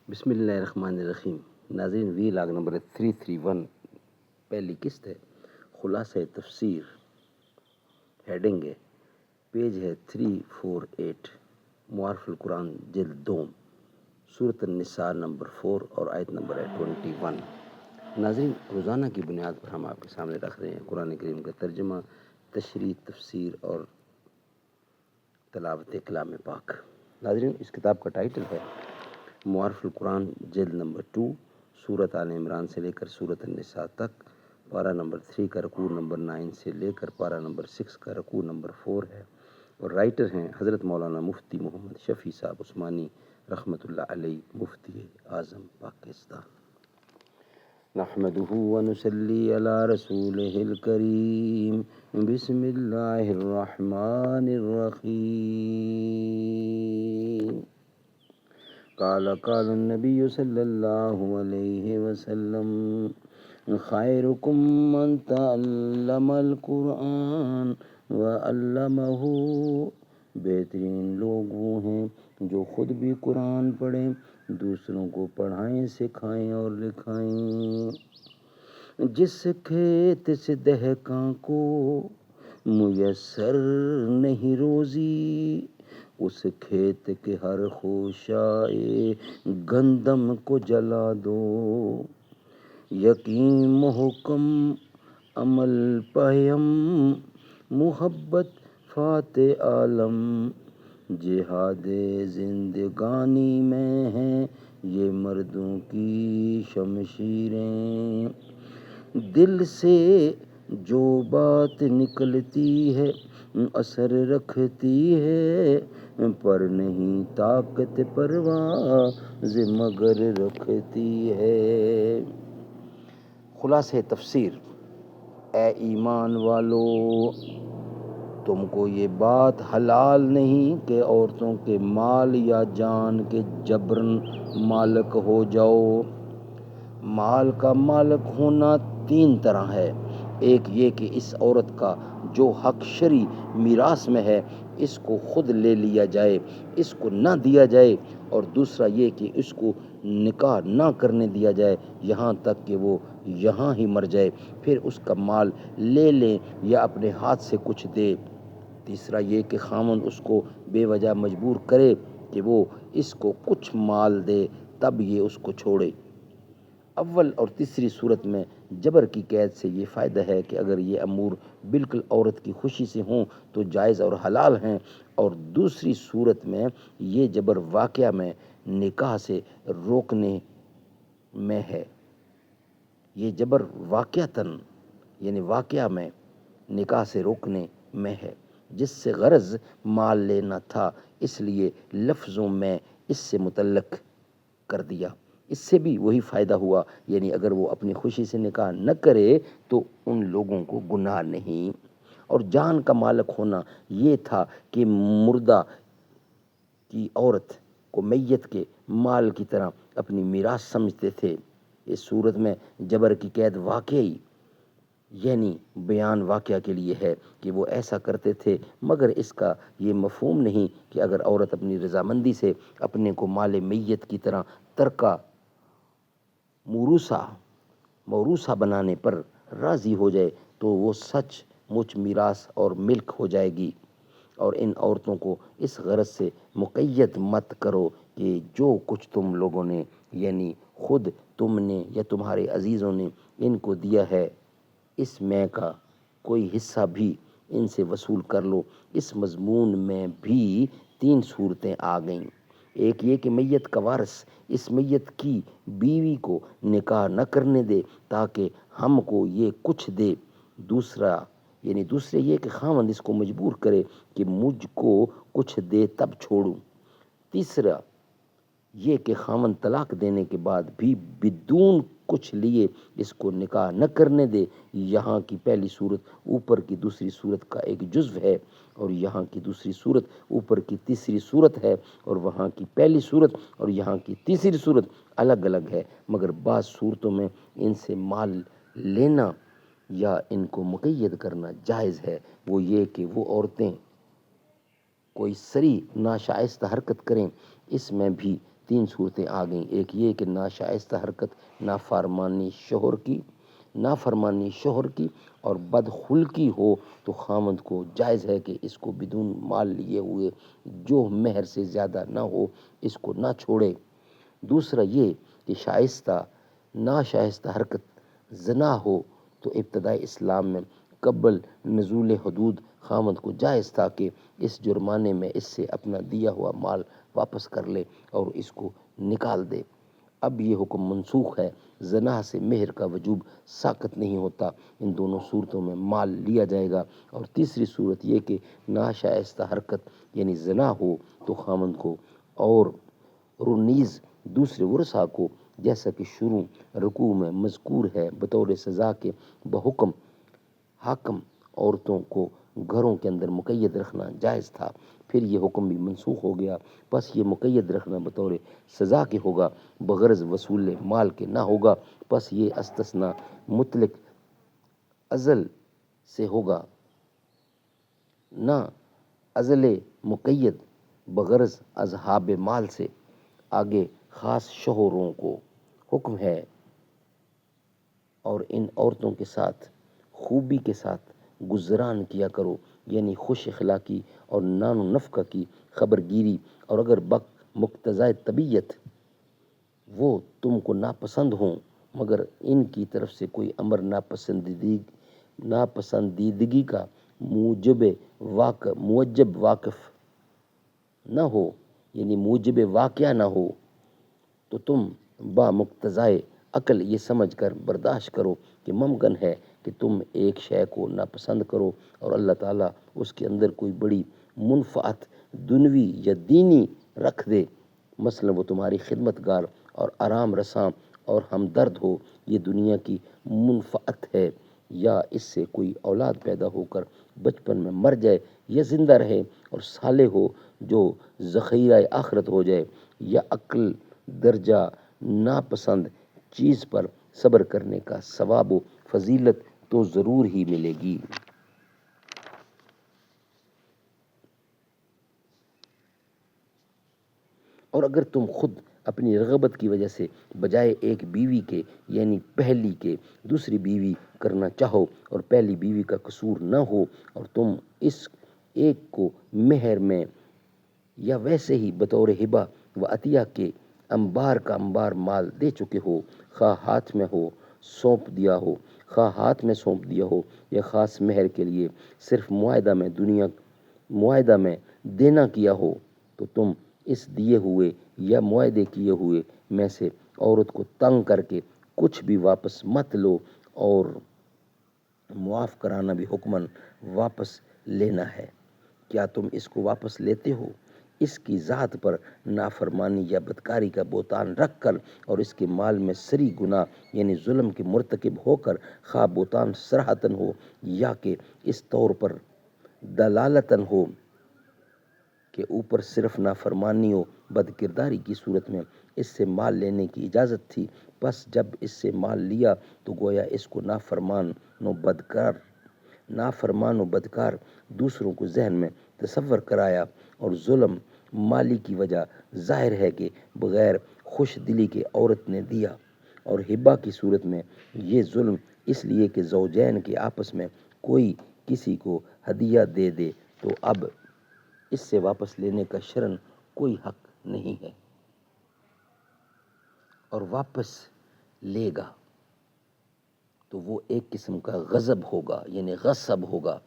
بسم اللہ الرحمن الرحیم۔ ناظرین، وی لاگ نمبر 331 پہلی قسط ہے، خلاصہ تفسیر، ہیڈنگ ہے، پیج ہے 348، معارف القرآن جلد 2، سورۃ النساء نمبر 4 اور آیت نمبر ہے 21۔ ناظرین، روزانہ کی بنیاد پر ہم آپ کے سامنے رکھ رہے ہیں قرآن کریم کا ترجمہ، تشریح، تفسیر اور تلاوت کلام پاک۔ ناظرین، اس کتاب کا ٹائٹل ہے معارف القرآن جلد نمبر 2، سورۃ آل عمران سے لے کر سورۃ النساء تک، پارہ نمبر 3 کا رکوع نمبر 9 سے لے کر پارہ نمبر 6 کا رکوع نمبر 4 ہے، اور رائٹر ہیں حضرت مولانا مفتی محمد شفیع صاحب عثمانی رحمۃ اللہ علیہ، مفتی اعظم پاکستان۔ نحمده ونصلي على رسوله الكريم، بسم الله الرحمن الرحيم۔ قال النبي صلى الله عليه وسلم: خيركم من تعلم القرآن وعلمه۔ بہترین لوگ وہ ہیں جو خود بھی قرآن پڑھیں، دوسروں کو پڑھائیں، سکھائیں اور لکھائیں۔ جس کھیت سے دہقاں کو میسر نہیں روزی، اس کھیت کے ہر خوشائے گندم کو جلا دو۔ یقین محکم عمل پہم محبت فاتح عالم، جہاد زندگانی میں ہیں یہ مردوں کی شمشیریں۔ دل سے جو بات نکلتی ہے اثر رکھتی ہے، پر نہیں طاقت پرواز مگر رکھتی ہے۔ خلاصہ تفسیر: اے ایمان والو، تم کو یہ بات حلال نہیں کہ عورتوں کے مال یا جان کے جبراً مالک ہو جاؤ۔ مال کا مالک ہونا 3 طرح ہے۔ ایک یہ کہ اس عورت کا جو حق شرعی میراث میں ہے اس کو خود لے لیا جائے، اس کو نہ دیا جائے، اور دوسرا یہ کہ اس کو نکاح نہ کرنے دیا جائے یہاں تک کہ وہ یہاں ہی مر جائے، پھر اس کا مال لے لیں یا اپنے ہاتھ سے کچھ دے۔ تیسرا یہ کہ خامند اس کو بے وجہ مجبور کرے کہ وہ اس کو کچھ مال دے تب یہ اس کو چھوڑے۔ اول اور تیسری صورت میں جبر کی قید سے یہ فائدہ ہے کہ اگر یہ امور بالکل عورت کی خوشی سے ہوں تو جائز اور حلال ہیں، اور دوسری صورت میں یہ جبر واقعہ میں نکاح سے روکنے میں ہے۔ یہ جبر واقعتاً یعنی واقعہ میں نکاح سے روکنے میں ہے، جس سے غرض مال لینا تھا، اس لیے لفظوں میں اس سے متعلق کر دیا۔ اس سے بھی وہی فائدہ ہوا، یعنی اگر وہ اپنی خوشی سے نکاح نہ کرے تو ان لوگوں کو گناہ نہیں۔ اور جان کا مالک ہونا یہ تھا کہ مردہ کی عورت کو میت کے مال کی طرح اپنی میراث سمجھتے تھے۔ اس صورت میں جبر کی قید واقعی یعنی بیان واقعہ کے لیے ہے کہ وہ ایسا کرتے تھے، مگر اس کا یہ مفہوم نہیں کہ اگر عورت اپنی رضامندی سے اپنے کو مال میت کی طرح ترکہ موروثہ بنانے پر راضی ہو جائے تو وہ سچ مچ میراث اور ملک ہو جائے گی۔ اور ان عورتوں کو اس غرض سے مقید مت کرو کہ جو کچھ تم لوگوں نے یعنی خود تم نے یا تمہارے عزیزوں نے ان کو دیا ہے اس میں کا کوئی حصہ بھی ان سے وصول کر لو۔ اس مضمون میں بھی 3 صورتیں آ گئیں۔ ایک یہ کہ میت کا وارث اس میت کی بیوی کو نکاح نہ کرنے دے تاکہ ہم کو یہ کچھ دے۔ دوسرے یہ کہ خاوند اس کو مجبور کرے کہ مجھ کو کچھ دے تب چھوڑوں۔ تیسرا یہ کہ خاوند طلاق دینے کے بعد بھی بدون کچھ لیے اس کو نکاح نہ کرنے دے۔ یہاں کی پہلی صورت اوپر کی دوسری صورت کا ایک جزو ہے، اور یہاں کی دوسری صورت اوپر کی تیسری صورت ہے، اور وہاں کی پہلی صورت اور یہاں کی تیسری صورت الگ الگ ہے، مگر بعض صورتوں میں ان سے مال لینا یا ان کو مقید کرنا جائز ہے۔ وہ یہ کہ وہ عورتیں کوئی صریح ناشائستہ حرکت کریں، اس میں بھی 3 صورتیں آ گئیں. ایک یہ کہ ناشائستہ حرکت نافرمانی شوہر کی اور بدخلقی ہو تو خاوند کو جائز ہے کہ اس کو بدون مال لیے ہوئے جو مہر سے زیادہ نہ ہو اس کو نہ چھوڑے. دوسرا یہ کہ ناشائستہ حرکت زنا ہو تو ابتدائی اسلام میں قبل نزول حدود خاوند کو جائز تھا کہ اس جرمانے میں اس سے اپنا دیا ہوا مال واپس کر لے اور اس کو نکال دے. اب یہ حکم منسوخ ہے. زنا سے مہر کا وجوب ساقط نہیں ہوتا. ان دونوں صورتوں میں مال لیا جائے گا. اور تیسری صورت یہ کہ ناشائستہ حرکت یعنی زنا ہو تو خاوند کو اور نیز دوسرے ورثاء کو جیسا کہ شروع رکوع میں مذکور ہے بطور سزا کے بحکم حاکم عورتوں کو گھروں کے اندر مقید رکھنا جائز تھا. پھر یہ حکم بھی منسوخ ہو گیا. پس یہ مقید رکھنا بطور سزا کے ہوگا بغرض وصول مال کے نہ ہوگا. پس یہ استثناء مطلق ازل سے ہوگا نہ ازل مقید بغرض اصحاب مال سے. آگے خاص شوہروں کو حکم ہے اور ان عورتوں کے ساتھ خوبی کے ساتھ گزران کیا کرو یعنی خوش اخلاقی اور نان و نفقہ کی خبر گیری. اور اگر مقتضائے طبیعت وہ تم کو ناپسند ہوں مگر ان کی طرف سے کوئی امر ناپسندیدگی کا موجب واقف نہ ہو یعنی موجب واقعہ نہ ہو تو تم با مقتضائے عقل یہ سمجھ کر برداشت کرو کہ ممکن ہے کہ تم ایک شے کو ناپسند کرو اور اللہ تعالیٰ اس کے اندر کوئی بڑی منفعت دنوی یا دینی رکھ دے. مثلا وہ تمہاری خدمت گار اور آرام رساں اور ہمدرد ہو. یہ دنیا کی منفعت ہے. یا اس سے کوئی اولاد پیدا ہو کر بچپن میں مر جائے یا زندہ رہے اور صالح ہو جو ذخیرہ آخرت ہو جائے. یا عقل درجہ ناپسند چیز پر صبر کرنے کا ثواب و فضیلت تو ضرور ہی ملے گی. اور اگر تم خود اپنی رغبت کی وجہ سے بجائے ایک بیوی کے یعنی پہلی کے دوسری بیوی کرنا چاہو اور پہلی بیوی کا قصور نہ ہو اور تم اس ایک کو مہر میں یا ویسے ہی بطور ہبہ و عطیہ کے انبار کا انبار مال دے چکے ہو خواہ ہاتھ میں سونپ دیا ہو یا خاص مہر کے لیے صرف معاہدہ میں دینا کیا ہو تو تم اس دیے ہوئے یا معاہدے کیے ہوئے میں سے عورت کو تنگ کر کے کچھ بھی واپس مت لو. اور معاف کرانا بھی حکماً واپس لینا ہے. کیا تم اس کو واپس لیتے ہو؟ اس کی ذات پر نافرمانی یا بدکاری کا بہتان رکھ کر اور اس کے مال میں سری گناہ یعنی ظلم کے مرتکب ہو کر خواہ بہتان صراحتاً ہو یا کہ اس طور پر دلالتاً ہو کہ اوپر صرف نافرمانی و بد کرداری کی صورت میں اس سے مال لینے کی اجازت تھی. پس جب اس سے مال لیا تو گویا اس کو نافرمان و بدکار دوسروں کو ذہن میں تصور کرایا اور ظلم مالی کی وجہ ظاہر ہے کہ بغیر خوش دلی کے عورت نے دیا. اور ہبہ کی صورت میں یہ ظلم اس لیے کہ زوجین کے آپس میں کوئی کسی کو ہدیہ دے دے تو اب اس سے واپس لینے کا شرعاً کوئی حق نہیں ہے اور واپس لے گا تو وہ ایک قسم کا غضب ہوگا یعنی غصب ہوگا.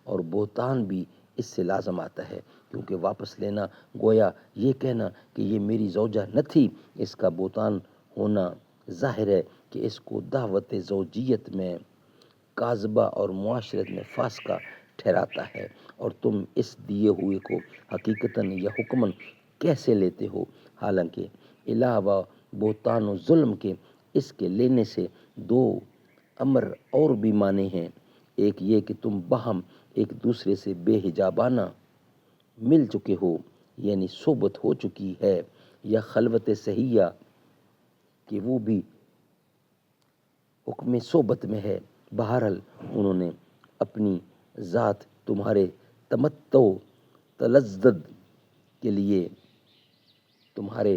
اور بہتان بھی اس سے لازم آتا ہے کیونکہ واپس لینا گویا یہ کہنا کہ یہ میری زوجہ نہ تھی. اس کا بہتان ہونا ظاہر ہے کہ اس کو دعوت زوجیت میں کاذبہ اور معاشرت میں فاسقہ ٹھہراتا ہے. اور تم اس دیے ہوئے کو حقیقتاً یا حکماً کیسے لیتے ہو حالانکہ علاوہ بہتان و ظلم کے اس کے لینے سے 2 امر اور بھی مانے ہیں. ایک یہ کہ تم باہم ایک دوسرے سے بے حجابانہ مل چکے ہو یعنی صحبت ہو چکی ہے یا خلوت صحیحہ کہ وہ بھی حکم صحبت میں ہے. بہرحال انہوں نے اپنی ذات تمہارے تمتع تلذذ کے لیے تمہارے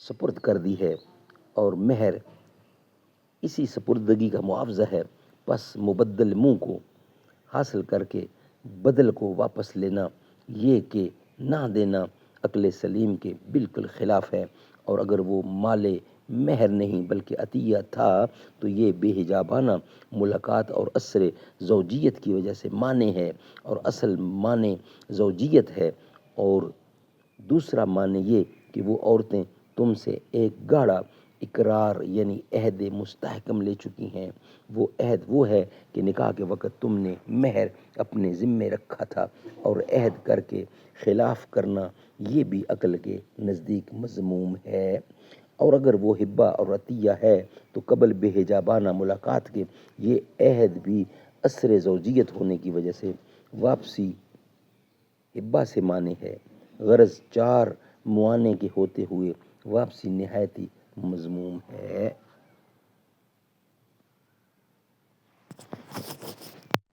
سپرد کر دی ہے اور مہر اسی سپردگی کا معاوضہ ہے، پس مبدل منہ کو حاصل کر کے بدل کو واپس لینا، یہ کہ نہ دینا عقل سلیم کے بالکل خلاف ہے، اور اگر وہ مال مہر نہیں بلکہ عطیہ تھا تو یہ بے حجابانہ ملاقات اور اثر زوجیت کی وجہ سے معنی ہے، اور اصل معنی زوجیت ہے، اور دوسرا معنی یہ کہ وہ عورتیں تم سے ایک گاڑا اقرار یعنی عہد مستحکم لے چکی ہیں۔ وہ عہد وہ ہے کہ نکاح کے وقت تم نے مہر اپنے ذمے رکھا تھا، اور عہد کر کے خلاف کرنا یہ بھی عقل کے نزدیک مذموم ہے، اور اگر وہ ہبہ اور عطیہ ہے تو قبل بے حجابانہ ملاقات کے یہ عہد بھی اثر زوجیت ہونے کی وجہ سے واپسی ہبہ سے مانے ہے، غرض چار معانے کے ہوتے ہوئے واپسی نہایت ہی مذموم ہے۔